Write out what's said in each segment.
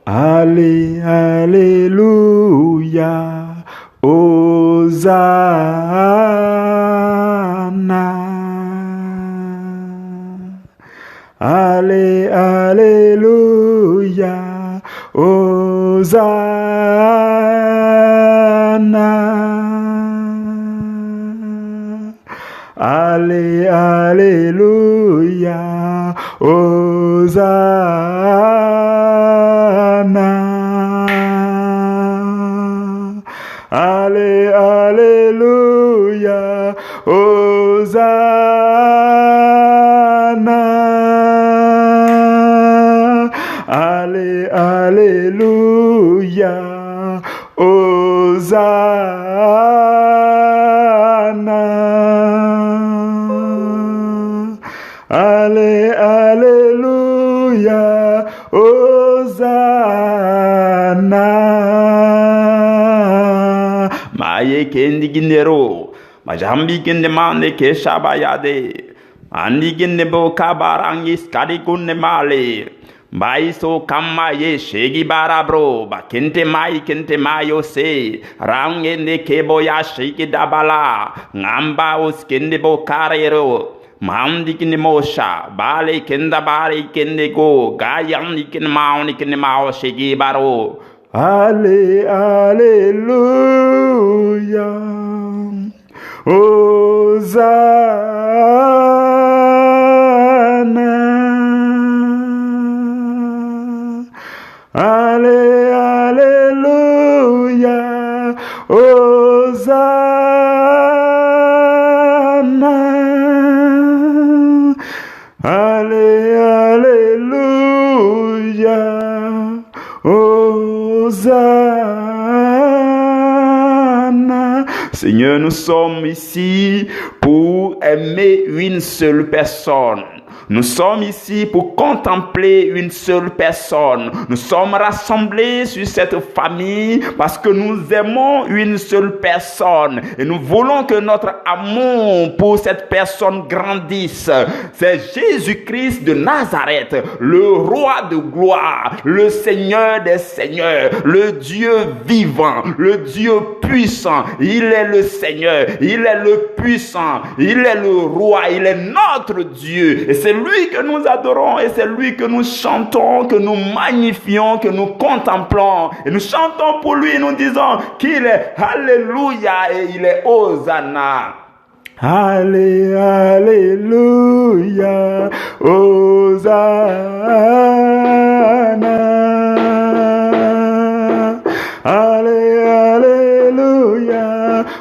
Allez, alléluia, Hosanna. Allez, alléluia, Hosanna. Allez, alléluia, Hosanna. Allez, alléluia, Hosanna. Allez, alléluia, Hosanna. Allez, alléluia, Hosanna. Maye kendi ginero, majambi ginde mane ke shabayade, andi ginde bo kabarangis kadikunne male. Baiso kamaye shegi barabro ba kente mayo se rangende kebo ya sheki dabala ngamba os kende bo karero mandi kine mosha bale kenda bale kende go gayang nikine mao shegi baro. Ale alléluia, Hosanna. Allez, alléluia, Hosanna. Allez, alléluia, Hosanna. Seigneur, nous sommes ici pour aimer une seule personne. Nous sommes ici pour contempler une seule personne. Nous sommes rassemblés sur cette famille parce que nous aimons une seule personne. Et nous voulons que notre amour pour cette personne grandisse. C'est Jésus-Christ de Nazareth, le roi de gloire, le Seigneur des seigneurs, le Dieu vivant, le Dieu puissant. Il est le Seigneur, il est le puissant, il est le roi, il est notre Dieu. Et c'est lui que nous adorons et c'est lui que nous chantons, que nous magnifions, que nous contemplons. Et nous chantons pour lui, nous disons qu'il est Alléluia et il est Hosanna. Allez, alléluia, Hosanna. Allez, alléluia,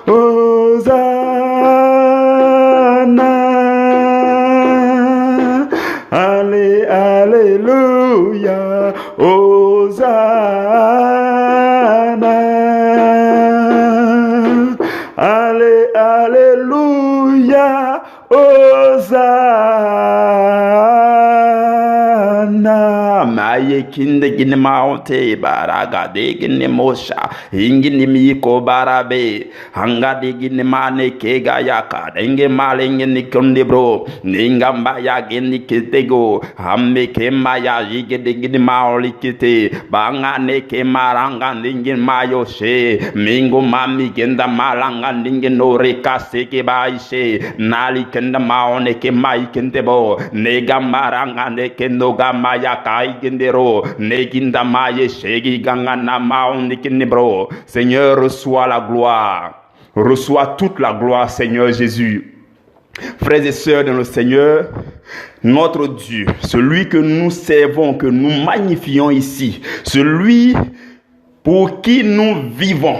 Hosanna. Allez, alléluia, Hosanna. Allez, alléluia, Hosanna. Maye kinde gine maonte baraga de gine mosha ingini miko barabe hanga de gine mane kega yaka denge malenge ni konde bro ninga mbaya gine kitego hamme ke maya jige de gine maoli kite banga ne ke maranga ninge mayo she mingo mami genda malanga ninge no rekase ke baishe nali kenda maone ke mai kende bo nega maranga ne kendo maya kai gendero neginda maye shegi ganga na maoni kinebro. Seigneur, reçois la gloire, reçois toute la gloire, Seigneur Jésus. Frères et sœurs dans le Seigneur, notre Dieu, celui que nous servons, que nous magnifions ici, celui pour qui nous vivons,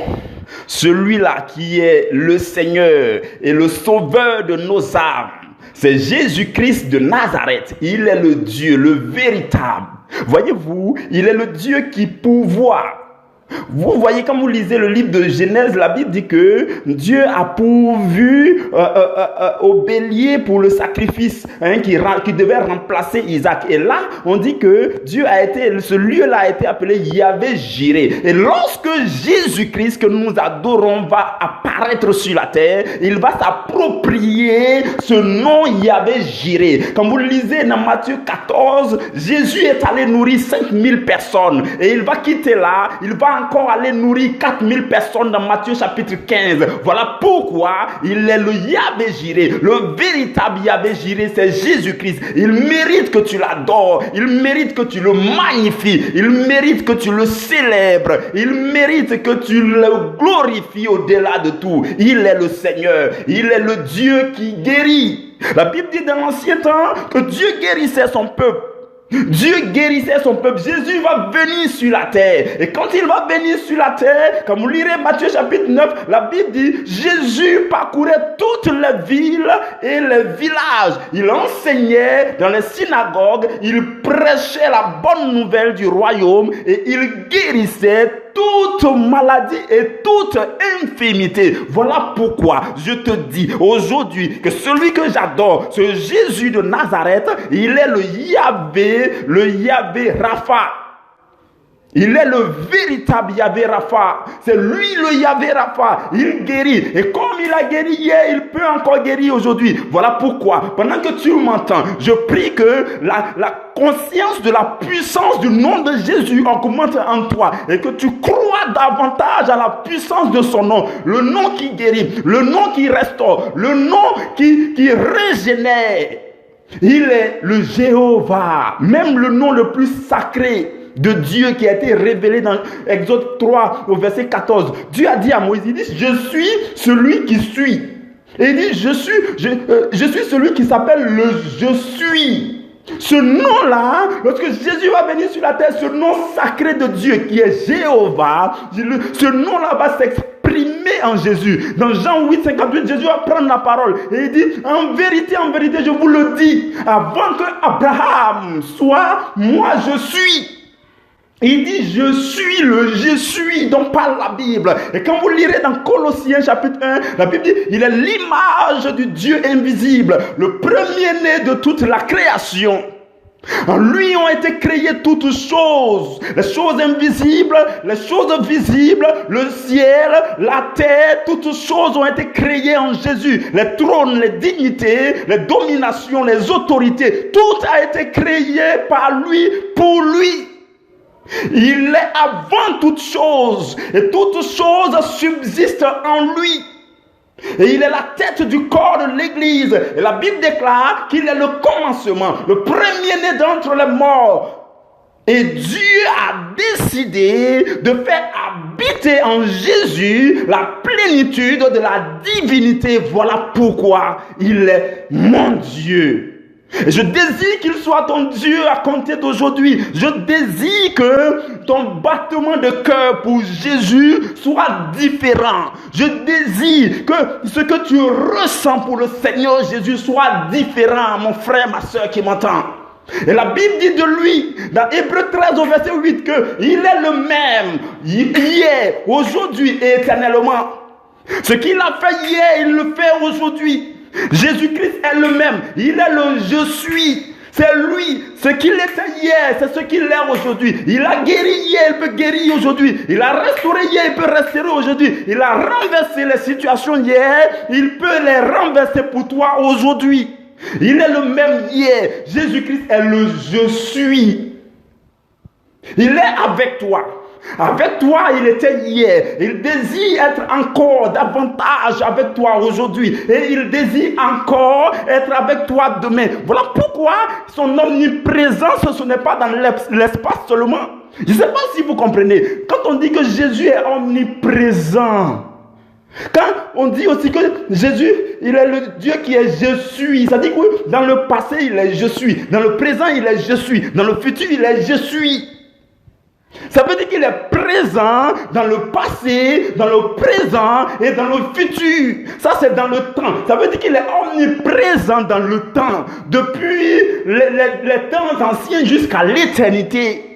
celui-là qui est le Seigneur et le sauveur de nos âmes, c'est Jésus-Christ de Nazareth. Il est le Dieu, le véritable. Voyez-vous, il est le Dieu qui pourvoit. Vous voyez, quand vous lisez le livre de Genèse, la Bible dit que Dieu a pourvu au bélier pour le sacrifice qui devait remplacer Isaac. Et là, on dit que ce lieu-là a été appelé Yahvé-Jiré. Et lorsque Jésus-Christ, que nous adorons, va apparaître sur la terre, il va s'approprier ce nom Yahvé-Jiré. Quand vous lisez dans Matthieu 14, Jésus est allé nourrir 5000 personnes. Et il va quitter là, il va encore aller nourrir 4000 personnes dans Matthieu chapitre 15. Voilà pourquoi il est le Yahvé-Jiré. Le véritable Yahvé-Jiré, c'est Jésus-Christ. Il mérite que tu l'adores. Il mérite que tu le magnifies. Il mérite que tu le célèbres. Il mérite que tu le glorifies au-delà de tout. Il est le Seigneur. Il est le Dieu qui guérit. La Bible dit dans l'ancien temps que Dieu guérissait son peuple. Dieu guérissait son peuple. Jésus va venir sur la terre. Et quand il va venir sur la terre, comme vous lirez Matthieu chapitre 9, la Bible dit, Jésus parcourait toutes les villes et les villages. Il enseignait dans les synagogues, il prêchait la bonne nouvelle du royaume et il guérissait toute maladie et toute infirmité. Voilà pourquoi je te dis aujourd'hui que celui que j'adore, ce Jésus de Nazareth, il est le Yahvé Rapha. Il est le véritable Yahvé Rapha. C'est lui le Yahvé Rapha. Il guérit. Et comme il a guéri hier, il peut encore guérir aujourd'hui. Voilà pourquoi, pendant que tu m'entends, je prie que la conscience de la puissance du nom de Jésus augmente en toi. Et que tu crois davantage à la puissance de son nom. Le nom qui guérit. Le nom qui restaure. Le nom qui régénère. Il est le Jéhovah. Même le nom le plus sacré de Dieu qui a été révélé dans Exode 3 au verset 14. Dieu a dit à Moïse, il dit, je suis celui qui suis. Et il dit, je suis celui qui s'appelle le je suis. Ce nom-là, lorsque Jésus va venir sur la terre, ce nom sacré de Dieu qui est Jéhovah, ce nom-là va s'exprimer en Jésus. Dans Jean 8, 58, Jésus va prendre la parole et il dit, en vérité, je vous le dis, avant que Abraham soit, moi je suis. Il dit, je suis le je suis dont parle la Bible. Et quand vous lirez dans Colossiens chapitre 1, la Bible dit, il est l'image du Dieu invisible, le premier-né de toute la création. En lui ont été créées toutes choses, les choses invisibles, les choses visibles, le ciel, la terre, toutes choses ont été créées en Jésus. Les trônes, les dignités, les dominations, les autorités, tout a été créé par lui, pour lui. Il est avant toute chose et toutes choses subsistent en lui. Et il est la tête du corps de l'église. Et la Bible déclare qu'il est le commencement, le premier-né d'entre les morts. Et Dieu a décidé de faire habiter en Jésus la plénitude de la divinité. Voilà pourquoi il est mon Dieu. Et je désire qu'il soit ton Dieu à compter d'aujourd'hui. Je désire que ton battement de cœur pour Jésus soit différent. Je désire que ce que tu ressens pour le Seigneur Jésus soit différent, mon frère, ma soeur qui m'entend. Et la Bible dit de lui, dans Hébreux 13 au verset 8, qu'il est le même, hier, aujourd'hui et éternellement. Ce qu'il a fait hier, il le fait aujourd'hui. Jésus-Christ est le même. Il est le je suis. C'est lui. Ce qu'il était hier, c'est ce qu'il est aujourd'hui. Il a guéri hier, il peut guérir aujourd'hui. Il a restauré hier, il peut restaurer aujourd'hui. Il a renversé les situations hier, il peut les renverser pour toi aujourd'hui. Il est le même hier. Jésus-Christ est le je suis. Il est avec toi. Avec toi, il était hier. Il désire être encore davantage avec toi aujourd'hui. Et il désire encore être avec toi demain. Voilà pourquoi son omniprésence, ce n'est pas dans l'espace seulement. Je ne sais pas si vous comprenez. Quand on dit que Jésus est omniprésent, quand on dit aussi que Jésus, il est le Dieu qui est je suis, ça dit que dans le passé, il est je suis. Dans le présent, il est je suis. Dans le futur, il est je suis. Ça veut dire qu'il est présent dans le passé, dans le présent et dans le futur. Ça, c'est dans le temps. Ça veut dire qu'il est omniprésent dans le temps, depuis les temps anciens jusqu'à l'éternité.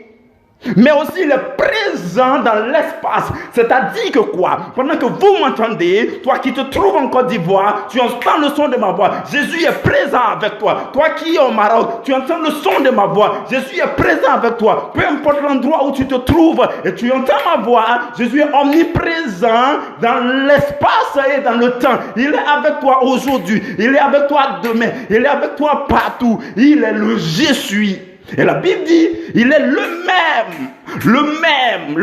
Mais aussi il est présent dans l'espace. C'est-à-dire que quoi? Pendant que vous m'entendez, toi qui te trouves en Côte d'Ivoire, tu entends le son de ma voix. Jésus est présent avec toi. Toi qui es au Maroc, tu entends le son de ma voix. Jésus est présent avec toi. Peu importe l'endroit où tu te trouves et tu entends ma voix, Jésus est omniprésent dans l'espace et dans le temps. Il est avec toi aujourd'hui. Il est avec toi demain. Il est avec toi partout. Il est le je suis. Et la Bible dit, il est le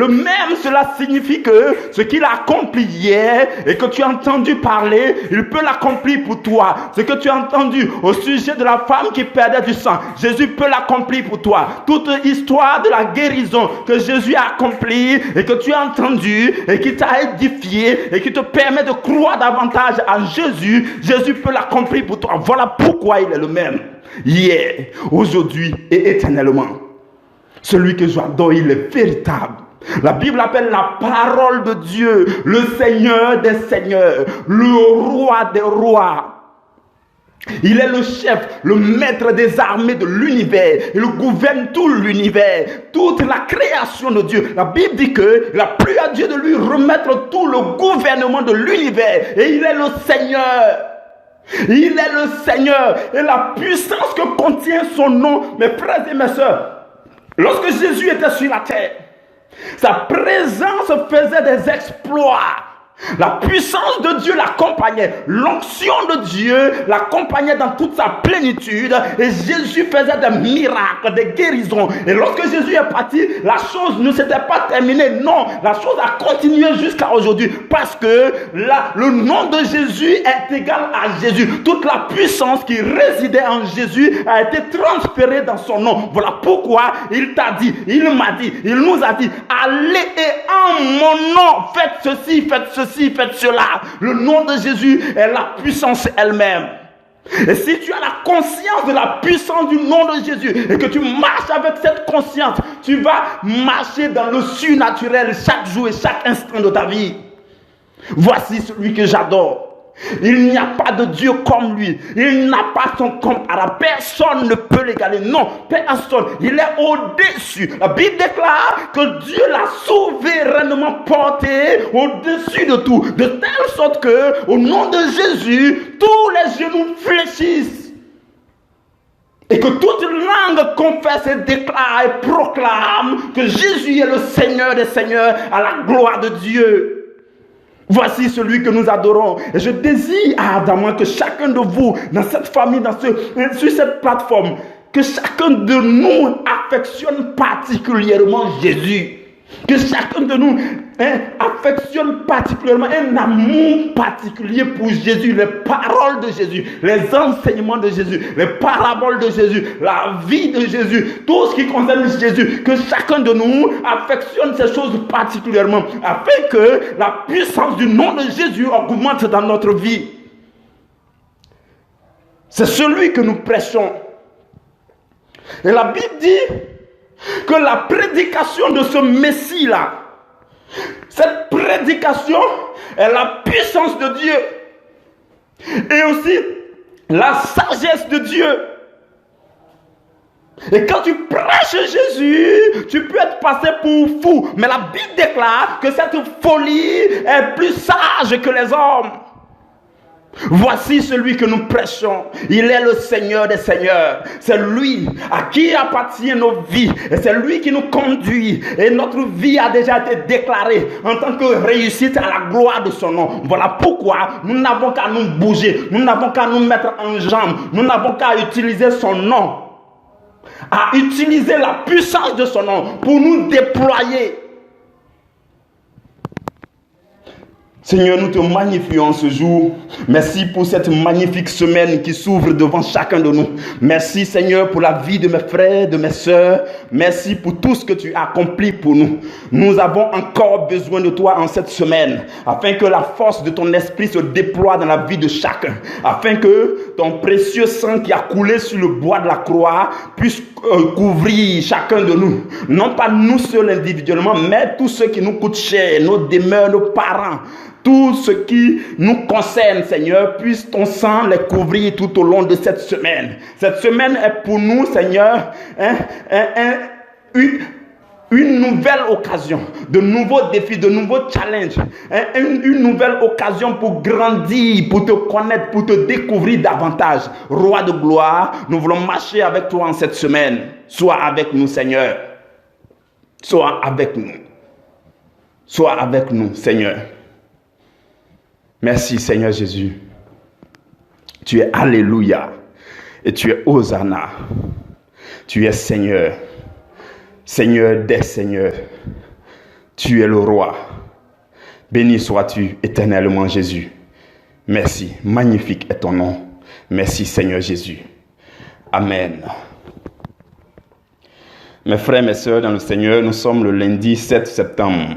même, cela signifie que ce qu'il a accompli hier et que tu as entendu parler, il peut l'accomplir pour toi. Ce que tu as entendu au sujet de la femme qui perdait du sang, Jésus peut l'accomplir pour toi. Toute histoire de la guérison que Jésus a accomplie et que tu as entendu et qui t'a édifié et qui te permet de croire davantage en Jésus, Jésus peut l'accomplir pour toi. Voilà pourquoi il est le même. Hier, aujourd'hui et éternellement. Celui que j'adore, il est véritable. La Bible appelle la parole de Dieu, le Seigneur des seigneurs, le roi des rois. Il est le chef, le maître des armées de l'univers. Il gouverne tout l'univers, toute la création de Dieu. La Bible dit qu'il a plu à Dieu de lui remettre tout le gouvernement de l'univers. Et il est le Seigneur. Il est le Seigneur et la puissance que contient son nom, mes frères et mes sœurs. Lorsque Jésus était sur la terre, sa présence faisait des exploits. La puissance de Dieu l'accompagnait. L'onction de Dieu l'accompagnait dans toute sa plénitude. Et Jésus faisait des miracles, des guérisons. Et lorsque Jésus est parti, la chose ne s'était pas terminée. Non, la chose a continué jusqu'à aujourd'hui. Parce que là, le nom de Jésus est égal à Jésus. Toute la puissance qui résidait en Jésus a été transférée dans son nom. Voilà pourquoi il t'a dit, il m'a dit, il nous a dit, allez et en mon nom, faites ceci, faites ceci, faites cela. Le nom de Jésus est la puissance elle-même. Et si tu as la conscience de la puissance du nom de Jésus et que tu marches avec cette conscience, tu vas marcher dans le surnaturel chaque jour et chaque instant de ta vie. Voici celui que j'adore. Il n'y a pas de Dieu comme lui. Il n'a pas son comparable. Personne ne peut l'égaler. Non, personne. Il est au-dessus. La Bible déclare que Dieu l'a souverainement porté au-dessus de tout. De telle sorte que, au nom de Jésus, tous les genoux fléchissent. Et que toute langue confesse et déclare et proclame que Jésus est le Seigneur des Seigneurs à la gloire de Dieu. Voici celui que nous adorons. Et je désire ardemment que chacun de vous, dans cette famille, sur cette plateforme, que chacun de nous affectionne particulièrement Jésus. Que chacun de nous affectionne particulièrement un amour particulier pour Jésus, les paroles de Jésus, les enseignements de Jésus, les paraboles de Jésus, la vie de Jésus, tout ce qui concerne Jésus. Que chacun de nous affectionne ces choses particulièrement afin que la puissance du nom de Jésus augmente dans notre vie. C'est celui que nous prêchons. Et la Bible dit que la prédication de ce Messie-là, cette prédication est la puissance de Dieu et aussi la sagesse de Dieu. Et quand tu prêches Jésus, tu peux être passé pour fou. Mais la Bible déclare que cette folie est plus sage que les hommes. Voici celui que nous prêchons. Il est le Seigneur des Seigneurs. C'est lui à qui appartiennent nos vies. Et c'est lui qui nous conduit. Et notre vie a déjà été déclarée en tant que réussite à la gloire de son nom. Voilà pourquoi nous n'avons qu'à nous bouger. Nous n'avons qu'à nous mettre en jambe. Nous n'avons qu'à utiliser son nom. À utiliser la puissance de son nom pour nous déployer. Seigneur, nous te magnifions ce jour. Merci pour cette magnifique semaine qui s'ouvre devant chacun de nous. Merci Seigneur pour la vie de mes frères, de mes sœurs. Merci pour tout ce que tu as accompli pour nous. Nous avons encore besoin de toi en cette semaine, afin que la force de ton esprit se déploie dans la vie de chacun, afin que ton précieux sang qui a coulé sur le bois de la croix puisse couvrir chacun de nous. Non pas nous seuls individuellement, mais tous ceux qui nous coûtent cher, nos demeures, nos parents. Tout ce qui nous concerne, Seigneur, puisse ton sang les couvrir tout au long de cette semaine. Cette semaine est pour nous, Seigneur, une nouvelle occasion, de nouveaux défis, de nouveaux challenges, une nouvelle occasion pour grandir, pour te connaître, pour te découvrir davantage. Roi de gloire, nous voulons marcher avec toi en cette semaine. Sois avec nous, Seigneur. Sois avec nous. Sois avec nous, Seigneur. Merci, Seigneur Jésus. Tu es Alléluia et tu es Hosanna. Tu es Seigneur. Seigneur des Seigneurs, tu es le roi. Béni sois-tu éternellement, Jésus. Merci, magnifique est ton nom. Merci, Seigneur Jésus. Amen. Mes frères, mes sœurs dans le Seigneur, nous sommes le lundi 7 septembre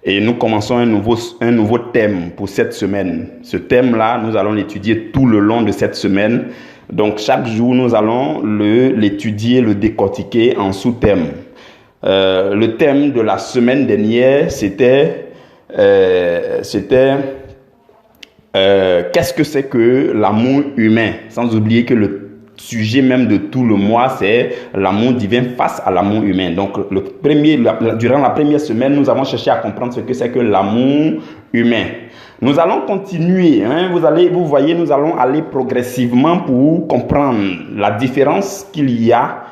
et nous commençons un nouveau thème pour cette semaine. Ce thème-là, nous allons l'étudier tout le long de cette semaine. Donc, chaque jour, nous allons l'étudier, le décortiquer en sous-thème. Le thème de la semaine dernière, c'était qu'est-ce que c'est que l'amour humain? Sans oublier que le sujet même de tout le mois, c'est l'amour divin face à l'amour humain. Donc, durant la première semaine, nous avons cherché à comprendre ce que c'est que l'amour humain. Nous allons continuer, vous voyez, nous allons aller progressivement pour comprendre la différence qu'il y a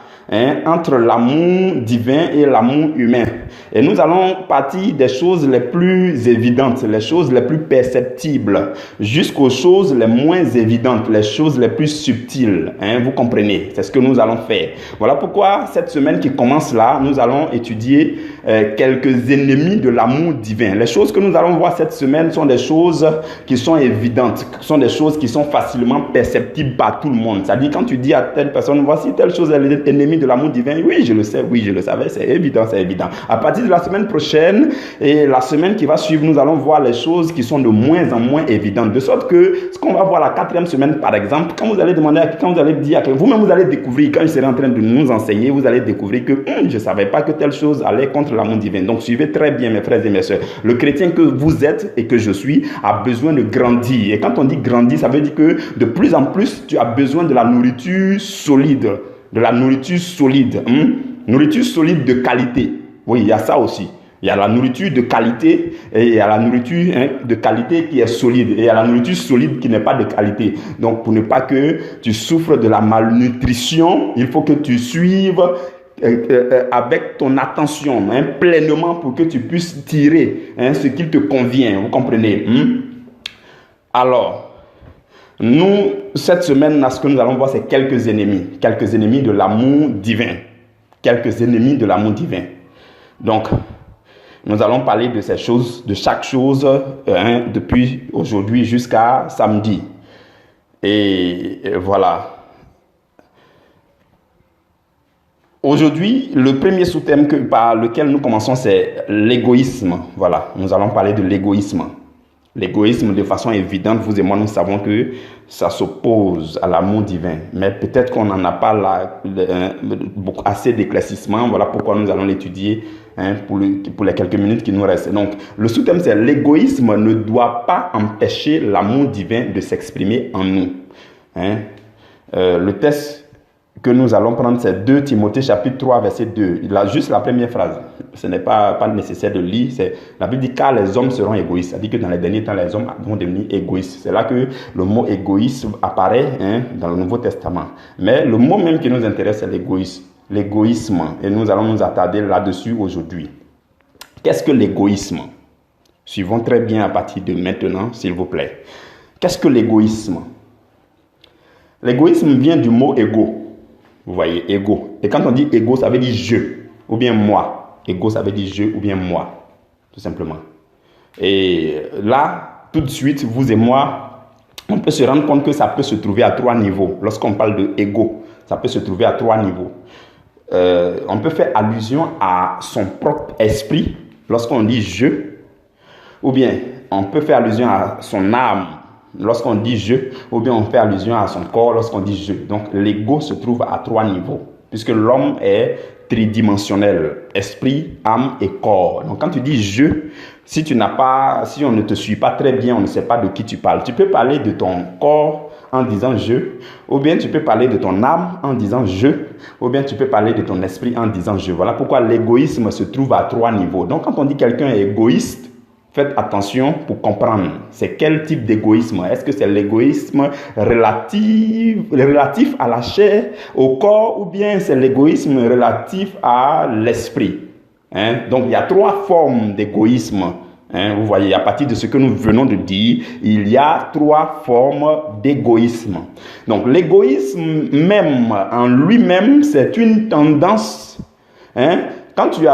entre l'amour divin et l'amour humain. Et nous allons partir des choses les plus évidentes, les choses les plus perceptibles, jusqu'aux choses les moins évidentes, les choses les plus subtiles. Vous comprenez? C'est ce que nous allons faire. Voilà pourquoi cette semaine qui commence là, nous allons étudier quelques ennemis de l'amour divin. Les choses que nous allons voir cette semaine sont des choses qui sont évidentes, sont des choses qui sont facilement perceptibles par tout le monde. C'est-à-dire quand tu dis à telle personne, voici telle chose est l'ennemi de l'amour divin, oui, je le sais, oui, je le savais, c'est évident, c'est évident. À partir de la semaine prochaine et la semaine qui va suivre, nous allons voir les choses qui sont de moins en moins évidentes. De sorte que ce qu'on va voir la 4e semaine, par exemple, quand vous allez demander à quelqu'un, vous allez dire à quelqu'un, vous-même vous allez découvrir, quand je serai en train de nous enseigner, vous allez découvrir que je ne savais pas que telle chose allait contre l'amour divin. Donc suivez très bien mes frères et mes sœurs. Le chrétien que vous êtes et que je suis a besoin de grandir. Et quand on dit grandir, ça veut dire que de plus en plus, tu as besoin de la nourriture solide. De la nourriture solide. Nourriture solide de qualité. Oui, il y a ça aussi. Il y a la nourriture de qualité et il y a la nourriture de qualité qui est solide. Et il y a la nourriture solide qui n'est pas de qualité. Donc, pour ne pas que tu souffres de la malnutrition, il faut que tu suives avec ton attention pleinement pour que tu puisses tirer ce qui te convient. Vous comprenez? Alors, nous, cette semaine, ce que nous allons voir, c'est quelques ennemis de l'amour divin. Quelques ennemis de l'amour divin. Donc, nous allons parler de ces choses, de chaque chose, depuis aujourd'hui jusqu'à samedi. Et voilà. Aujourd'hui, le premier sous-thème par lequel nous commençons, c'est l'égoïsme. Voilà, nous allons parler de l'égoïsme. L'égoïsme, de façon évidente, vous et moi, nous savons que ça s'oppose à l'amour divin. Mais peut-être qu'on n'en a pas assez d'éclaircissement. Voilà pourquoi nous allons l'étudier pour les quelques minutes qui nous restent. Donc, le sous-thème, c'est l'égoïsme ne doit pas empêcher l'amour divin de s'exprimer en nous. Le texte que nous allons prendre, c'est 2 Timothée chapitre 3, verset 2. Il a juste la première phrase. Ce n'est pas nécessaire de lire. La Bible dit car les hommes seront égoïstes. Ça dit que dans les derniers temps, les hommes vont devenir égoïstes. C'est là que le mot égoïsme apparaît dans le Nouveau Testament. Mais le mot même qui nous intéresse, c'est l'égoïsme. L'égoïsme. Et nous allons nous attarder là-dessus aujourd'hui. Qu'est-ce que l'égoïsme? Suivons très bien à partir de maintenant, s'il vous plaît. Qu'est-ce que l'égoïsme? L'égoïsme vient du mot égo. Vous voyez, égo. Et quand on dit égo, ça veut dire je ou bien moi. Égo, ça veut dire je ou bien moi, tout simplement. Et là, tout de suite, vous et moi, on peut se rendre compte que ça peut se trouver à 3 niveaux. Lorsqu'on parle de égo, ça peut se trouver à 3 niveaux. On peut faire allusion à son propre esprit lorsqu'on dit je, ou bien on peut faire allusion à son âme lorsqu'on dit je, ou bien on fait allusion à son corps lorsqu'on dit je. Donc l'ego se trouve à 3 niveaux, puisque l'homme est tridimensionnel, esprit, âme et corps. Donc quand tu dis je, si on ne te suit pas très bien, on ne sait pas de qui tu parles. Tu peux parler de ton corps en disant je, ou bien tu peux parler de ton âme en disant je, Ou bien tu peux parler de ton esprit en disant je. Voilà pourquoi l'égoïsme se trouve à 3 niveaux. Donc quand on dit quelqu'un est égoïste, faites attention pour comprendre. C'est quel type d'égoïsme? Est-ce que c'est l'égoïsme relatif à la chair, au corps, ou bien c'est l'égoïsme relatif à l'esprit? Donc il y a 3 formes d'égoïsme. Vous voyez, à partir de ce que nous venons de dire, il y a 3 formes d'égoïsme. Donc l'égoïsme même en lui-même, c'est une tendance. Quand tu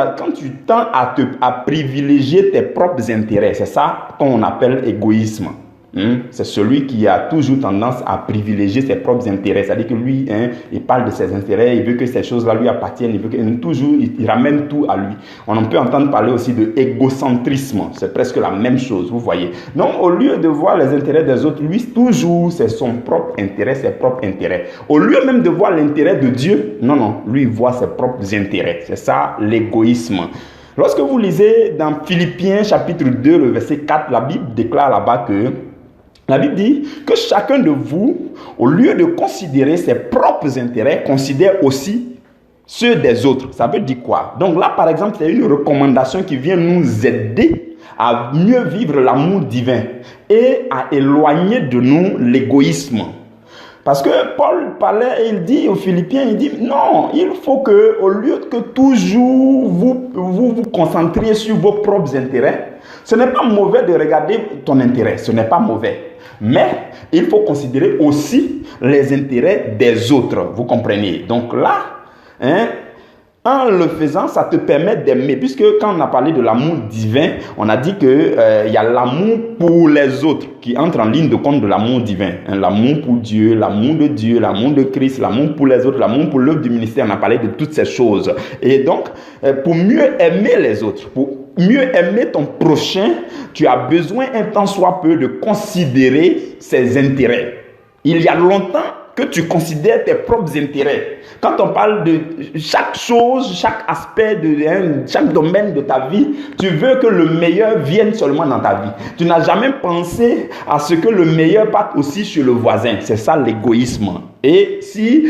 tends à privilégier tes propres intérêts, c'est ça qu'on appelle égoïsme. C'est celui qui a toujours tendance à privilégier ses propres intérêts. C'est-à-dire que lui, il parle de ses intérêts, il veut que ces choses-là lui appartiennent, il ramène tout à lui. On en peut entendre parler aussi de égocentrisme. C'est presque la même chose, vous voyez. Donc, au lieu de voir les intérêts des autres, lui, toujours, c'est son propre intérêt, ses propres intérêts. Au lieu même de voir l'intérêt de Dieu, non, lui, il voit ses propres intérêts. C'est ça, l'égoïsme. Lorsque vous lisez dans Philippiens chapitre 2, le verset 4, la Bible déclare là-bas que la Bible dit que chacun de vous, au lieu de considérer ses propres intérêts, considère aussi ceux des autres. Ça veut dire quoi? Donc là, par exemple, c'est une recommandation qui vient nous aider à mieux vivre l'amour divin et à éloigner de nous l'égoïsme. Parce que Paul parlait et il dit aux Philippiens, il dit non, il faut que, au lieu que toujours vous concentriez sur vos propres intérêts, ce n'est pas mauvais de regarder ton intérêt, ce n'est pas mauvais. Mais il faut considérer aussi les intérêts des autres, vous comprenez. Donc là, en le faisant, ça te permet d'aimer. Puisque quand on a parlé de l'amour divin, on a dit qu'il y a l'amour pour les autres qui entre en ligne de compte de l'amour divin. L'amour pour Dieu, l'amour de Christ, l'amour pour les autres, l'amour pour l'œuvre du ministère. On a parlé de toutes ces choses. Et donc, pour mieux aimer les autres, pour mieux aimer ton prochain, tu as besoin un tant soit peu de considérer ses intérêts. Il y a longtemps que tu considères tes propres intérêts. Quand on parle de chaque chose, chaque aspect, chaque domaine de ta vie, tu veux que le meilleur vienne seulement dans ta vie. Tu n'as jamais pensé à ce que le meilleur parte aussi chez le voisin. C'est ça l'égoïsme. Et si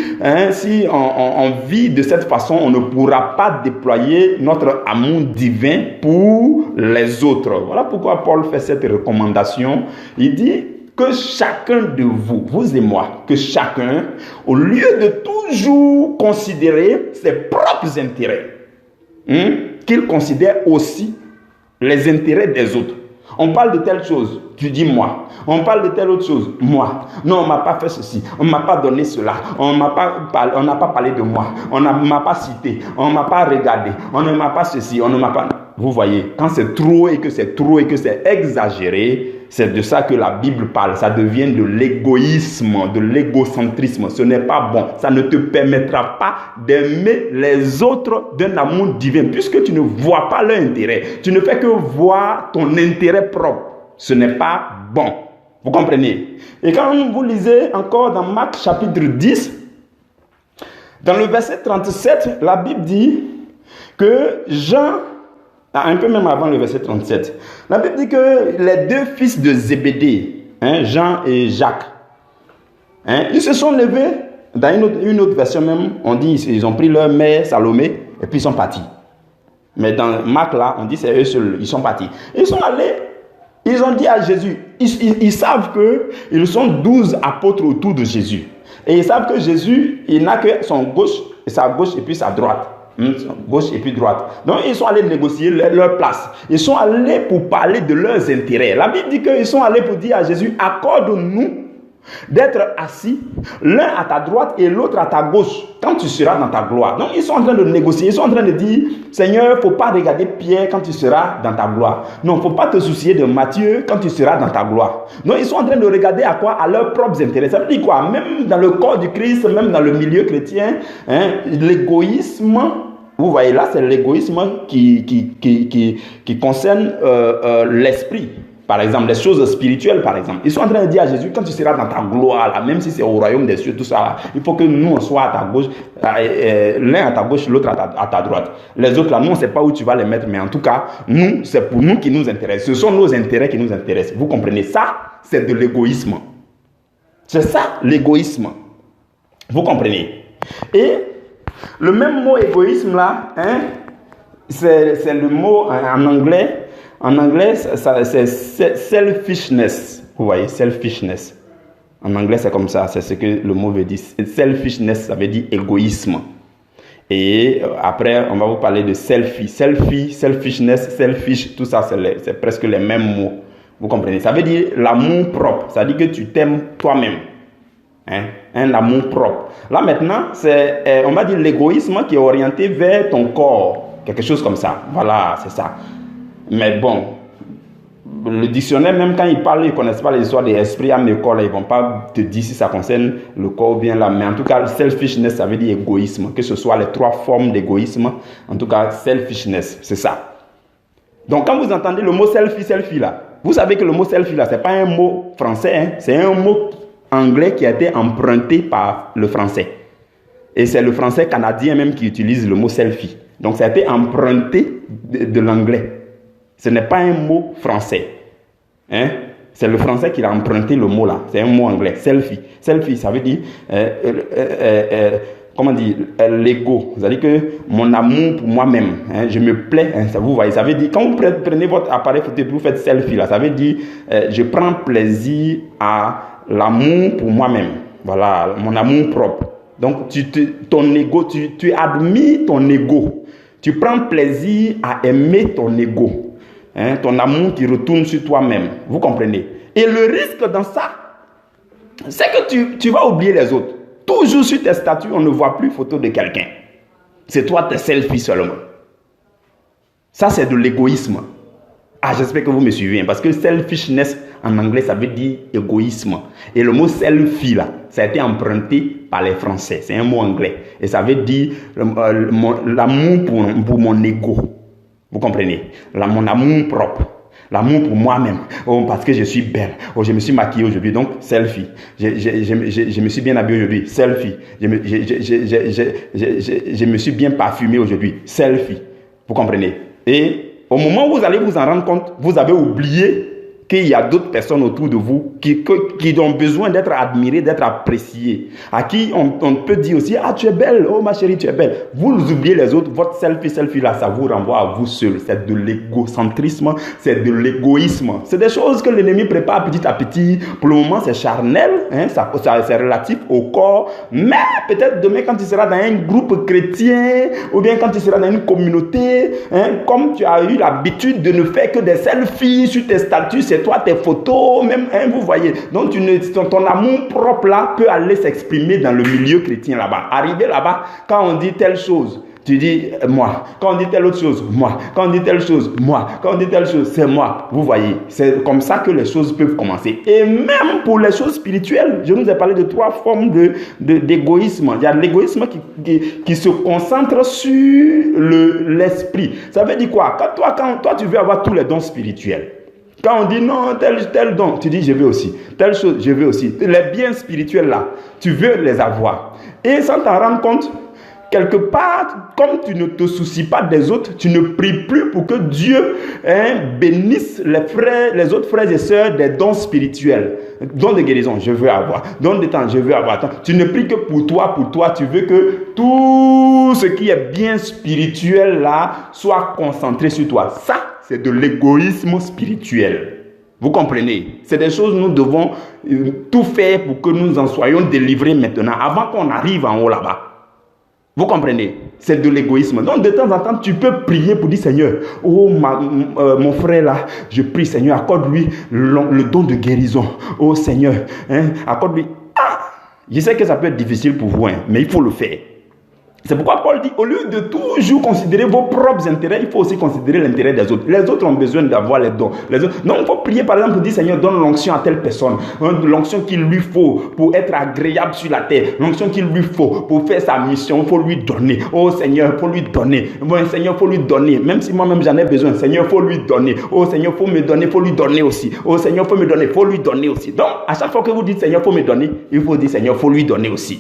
on vit de cette façon, on ne pourra pas déployer notre amour divin pour les autres. Voilà pourquoi Paul fait cette recommandation. Il dit que chacun de vous, vous et moi, que chacun, au lieu de toujours considérer ses propres intérêts, qu'il considère aussi les intérêts des autres. On parle de telle chose, tu dis moi. On parle de telle autre chose, moi. Non, on ne m'a pas fait ceci, on ne m'a pas donné cela, on n'a pas parlé de moi, on ne m'a pas cité, on ne m'a pas regardé, on ne m'a pas ceci, on ne m'a pas... Vous voyez, quand c'est trop et que c'est exagéré, c'est de ça que la Bible parle. Ça devient de l'égoïsme, de l'égocentrisme. Ce n'est pas bon. Ça ne te permettra pas d'aimer les autres d'un amour divin, puisque tu ne vois pas leur intérêt. Tu ne fais que voir ton intérêt propre. Ce n'est pas bon. Vous comprenez? Et quand vous lisez encore dans Marc chapitre 10, dans le verset 37, la Bible dit que Jean... un peu même avant le verset 37. La Bible dit que les 2 fils de Zébédée, Jean et Jacques, ils se sont levés. Dans une autre version même, on dit ils ont pris leur mère Salomé et puis ils sont partis. Mais dans Marc là, on dit c'est eux seuls, ils sont partis. Ils sont allés, ils ont dit à Jésus, ils savent qu'ils sont 12 apôtres autour de Jésus. Et ils savent que Jésus, il n'a que sa gauche et puis sa droite. Gauche et puis droite. Donc ils sont allés négocier leur place. Ils sont allés pour parler de leurs intérêts. La Bible dit qu'ils sont allés pour dire à Jésus, accorde-nous d'être assis l'un à ta droite et l'autre à ta gauche quand tu seras dans ta gloire. Donc ils sont en train de négocier, ils sont en train de dire, Seigneur, il ne faut pas regarder Pierre quand tu seras dans ta gloire. Non, il ne faut pas te soucier de Matthieu quand tu seras dans ta gloire. Donc ils sont en train de regarder à quoi? À leurs propres intérêts. Ça veut dire quoi? Même dans le corps du Christ, même dans le milieu chrétien, l'égoïsme, vous voyez là, c'est l'égoïsme qui concerne l'esprit. Par exemple, les choses spirituelles, par exemple. Ils sont en train de dire à Jésus, quand tu seras dans ta gloire, là, même si c'est au royaume des cieux, tout ça, là, il faut que nous, on soit à ta gauche, l'un à ta gauche, l'autre à ta droite. Les autres, là, nous, on ne sait pas où tu vas les mettre, mais en tout cas, nous, c'est pour nous qui nous intéressent. Ce sont nos intérêts qui nous intéressent. Vous comprenez? Ça, c'est de l'égoïsme. C'est ça, l'égoïsme. Vous comprenez? Et Le même mot égoïsme là, hein, c'est le mot en anglais. En anglais, c'est selfishness. Vous voyez, selfishness. En anglais, c'est comme ça. C'est ce que le mot veut dire. Selfishness, ça veut dire égoïsme. Et après, on va vous parler de selfie. Selfie, selfishness, selfish, tout ça, c'est presque les mêmes mots. Vous comprenez? Ça veut dire l'amour propre. Ça veut dire que tu t'aimes toi-même. L'amour propre. Là maintenant, c'est, on va dire l'égoïsme qui est orienté vers ton corps. Quelque chose comme ça. Voilà, c'est ça. Mais bon, le dictionnaire, même quand ils parlent, ils ne connaissent pas l'histoire des esprits, âme et corps, ils ne vont pas te dire si ça concerne le corps ou bien l'âme. Mais en tout cas, selfishness, ça veut dire égoïsme. Que ce soit les 3 formes d'égoïsme, en tout cas, selfishness, c'est ça. Donc, quand vous entendez le mot selfie là, vous savez que le mot selfie là, ce n'est pas un mot français, hein, c'est un mot anglais qui a été emprunté par le français. Et c'est le français canadien même qui utilise le mot selfie. Donc, ça a été emprunté de l'anglais. Ce n'est pas un mot français. Hein? C'est le français qui a emprunté le mot là. C'est un mot anglais. Selfie. Selfie, ça veut dire, comment dire, l'ego. Ça veut dire que mon amour pour moi-même, hein, je me plais. Hein, ça, vous voyez, ça veut dire, quand vous prenez votre appareil photo et vous faites selfie là, ça veut dire, je prends plaisir à l'amour pour moi-même. Voilà, mon amour propre. Donc, ton ego, tu admires ton ego. Tu prends plaisir à aimer ton ego. Hein, ton amour qui retourne sur toi-même. Vous comprenez? Et le risque dans ça, c'est que tu vas oublier les autres. Toujours sur tes statuts, on ne voit plus photo de quelqu'un. C'est toi, tes selfies seulement. Ça, c'est de l'égoïsme. Ah, j'espère que vous me suivez. Parce que selfishness, en anglais, ça veut dire égoïsme. Et le mot selfie, là, ça a été emprunté par les Français. C'est un mot anglais. Et ça veut dire l'amour pour mon ego. Vous comprenez? Mon amour propre. L'amour pour moi-même. Oh, parce que je suis belle. Oh, je me suis maquillée aujourd'hui. Donc, selfie. Je me suis bien habillée aujourd'hui. Selfie. Je me suis bien parfumée aujourd'hui. Selfie. Vous comprenez? Et au moment où vous allez vous en rendre compte, vous avez oublié qu'il y a d'autres personnes autour de vous qui ont besoin d'être admirées, d'être appréciées. À qui on peut dire aussi, ah, tu es belle, oh ma chérie, tu es belle. Vous oubliez les autres, votre selfie là, ça vous renvoie à vous seul. C'est de l'égocentrisme, c'est de l'égoïsme. C'est des choses que l'ennemi prépare petit à petit. Pour le moment, c'est charnel, hein, c'est relatif au corps. Mais peut-être demain, quand tu seras dans un groupe chrétien, ou bien quand tu seras dans une communauté, hein, comme tu as eu l'habitude de ne faire que des selfies sur tes statuts, c'est toi, tes photos, même, hein, vous voyez. Donc, ton amour propre là peut aller s'exprimer dans le milieu chrétien là-bas. Arriver là-bas, quand on dit telle chose, tu dis moi. Quand on dit telle autre chose, moi. Quand on dit telle chose, moi. Quand on dit telle chose, c'est moi. Vous voyez, c'est comme ça que les choses peuvent commencer. Et même pour les choses spirituelles, je vous ai parlé de 3 formes d'égoïsme. Il y a l'égoïsme qui se concentre sur l'esprit. Ça veut dire quoi? Quand toi, tu veux avoir tous les dons spirituels. Quand on dit non, tel don, tu dis je veux aussi. Telle chose, je veux aussi. Les biens spirituels là, tu veux les avoir. Et sans t'en rendre compte, quelque part, comme tu ne te soucies pas des autres, tu ne pries plus pour que Dieu bénisse les autres frères et sœurs des dons spirituels. Dons de guérison, je veux avoir. Dons de temps, je veux avoir. Tu ne pries que pour toi. Tu veux que tout ce qui est bien spirituel là soit concentré sur toi. Ça, c'est de l'égoïsme spirituel. Vous comprenez? C'est des choses, nous devons tout faire pour que nous en soyons délivrés maintenant, avant qu'on arrive en haut là-bas. Vous comprenez? C'est de l'égoïsme. Donc, de temps en temps, tu peux prier pour dire, Seigneur, oh, mon frère là, je prie, Seigneur, accorde-lui le don de guérison. Oh, Seigneur, hein, accorde-lui. Ah, je sais que ça peut être difficile pour vous, hein, mais il faut le faire. C'est pourquoi Paul dit, au lieu de toujours considérer vos propres intérêts, il faut aussi considérer l'intérêt des autres. Les autres ont besoin d'avoir les dons. Donc, il faut prier par exemple pour dire, Seigneur, donne l'onction à telle personne. L'onction qu'il lui faut pour être agréable sur la terre. L'onction qu'il lui faut pour faire sa mission. Il faut lui donner. Oh Seigneur, il faut lui donner. Bon, Seigneur, il faut lui donner. Même si moi-même j'en ai besoin. Seigneur, il faut lui donner. Oh Seigneur, il faut me donner. Il faut lui donner aussi. Oh Seigneur, il faut me donner. Il faut lui donner aussi. Donc, à chaque fois que vous dites, Seigneur, il faut me donner, il faut dire, Seigneur, il faut lui donner aussi.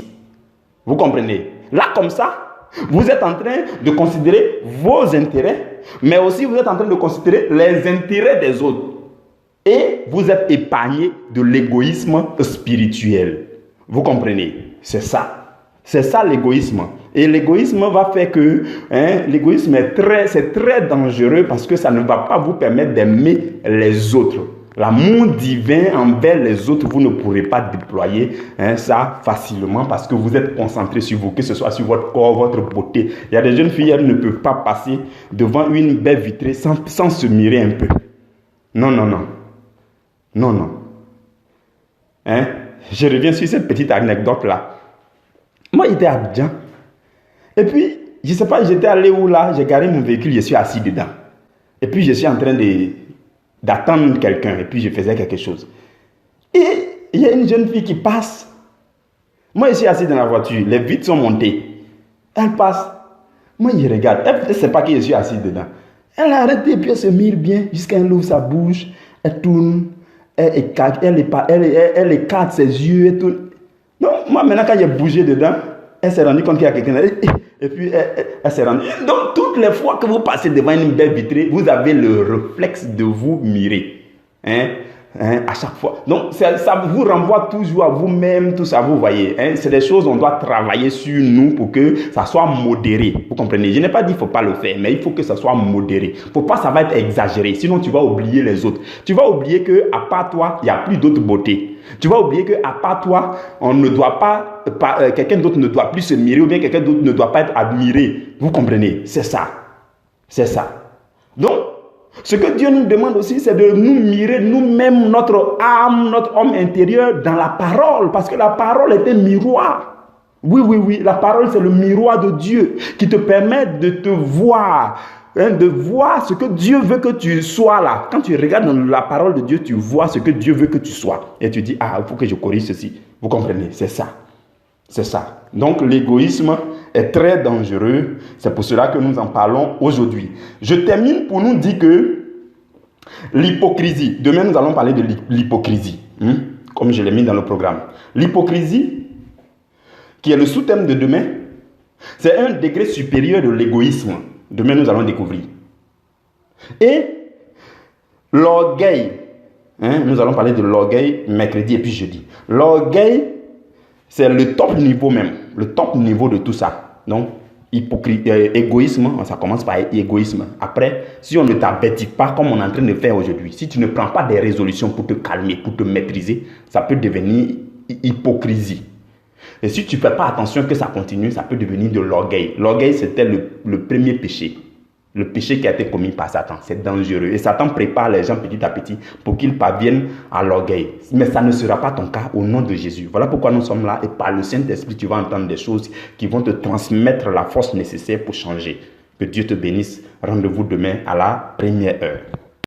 Vous comprenez? Là, comme ça, vous êtes en train de considérer vos intérêts, mais aussi vous êtes en train de considérer les intérêts des autres. Et vous êtes épargné de l'égoïsme spirituel. Vous comprenez? C'est ça. C'est ça l'égoïsme. Et l'égoïsme va faire que l'égoïsme c'est très dangereux parce que ça ne va pas vous permettre d'aimer les autres. L'amour divin envers les autres, vous ne pourrez pas déployer ça facilement parce que vous êtes concentré sur vous, que ce soit sur votre corps, votre beauté. Il y a des jeunes filles, elles ne peuvent pas passer devant une baie vitrée sans se mirer un peu. Non. Je reviens sur cette petite anecdote-là. Moi, j'étais à Abidjan. Et puis, je ne sais pas, j'étais allé où là, j'ai garé mon véhicule, je suis assis dedans. Et puis, je suis en train d'attendre quelqu'un. Et puis, je faisais quelque chose. Et il y a une jeune fille qui passe. Moi, je suis assis dans la voiture. Les vitres sont montées. Elle passe. Moi, je regarde. Elle ne sait pas que je suis assis dedans. Elle a arrêté et puis elle se mire bien jusqu'à elle ouvre sa bouche. Elle tourne. Elle écarte ses yeux. Elle tourne. Donc, moi, maintenant, quand j'ai bougé dedans, elle s'est rendue compte qu'il y a quelqu'un là. Et puis, elle s'est rendue. Donc, toutes les fois que vous passez devant une belle vitrée, vous avez le réflexe de vous mirer. À chaque fois. Donc, ça vous renvoie toujours à vous-même, tout ça, vous voyez. C'est des choses, on doit travailler sur nous pour que ça soit modéré. Vous comprenez? Je n'ai pas dit qu'il ne faut pas le faire, mais il faut que ça soit modéré. Il ne faut pas ça va être exagéré. Sinon, tu vas oublier les autres. Tu vas oublier qu'à part toi, il n'y a plus d'autres beautés. Tu vas oublier qu'à part toi, on ne doit pas quelqu'un d'autre ne doit plus se mirer ou bien quelqu'un d'autre ne doit pas être admiré. Vous comprenez? C'est ça. C'est ça. Donc, ce que Dieu nous demande aussi, c'est de nous mirer nous-mêmes, notre âme, notre homme intérieur dans la parole. Parce que la parole est un miroir. Oui. La parole, c'est le miroir de Dieu qui te permet de te voir. De voir ce que Dieu veut que tu sois là. Quand tu regardes dans la parole de Dieu, tu vois ce que Dieu veut que tu sois. Et tu dis, il faut que je corrige ceci. Vous comprenez? C'est ça. C'est ça. Donc l'égoïsme est très dangereux. C'est pour cela que nous en parlons aujourd'hui. Je termine pour nous dire que l'hypocrisie. Demain, nous allons parler de l'hypocrisie. Comme je l'ai mis dans le programme. L'hypocrisie, qui est le sous-thème de demain, c'est un degré supérieur de l'égoïsme. Demain, nous allons découvrir. Et l'orgueil. Nous allons parler de l'orgueil mercredi et puis jeudi. L'orgueil, c'est le top niveau même. Le top niveau de tout ça. Donc, égoïsme, ça commence par égoïsme. Après, si on ne t'avertit pas comme on est en train de faire aujourd'hui, si tu ne prends pas des résolutions pour te calmer, pour te maîtriser, ça peut devenir hypocrisie. Et si tu ne fais pas attention que ça continue, ça peut devenir de l'orgueil. L'orgueil, c'était le premier péché. Le péché qui a été commis par Satan. C'est dangereux. Et Satan prépare les gens petit à petit pour qu'ils parviennent à l'orgueil. Mais ça ne sera pas ton cas au nom de Jésus. Voilà pourquoi nous sommes là. Et par le Saint-Esprit, tu vas entendre des choses qui vont te transmettre la force nécessaire pour changer. Que Dieu te bénisse. Rendez-vous demain à la première heure.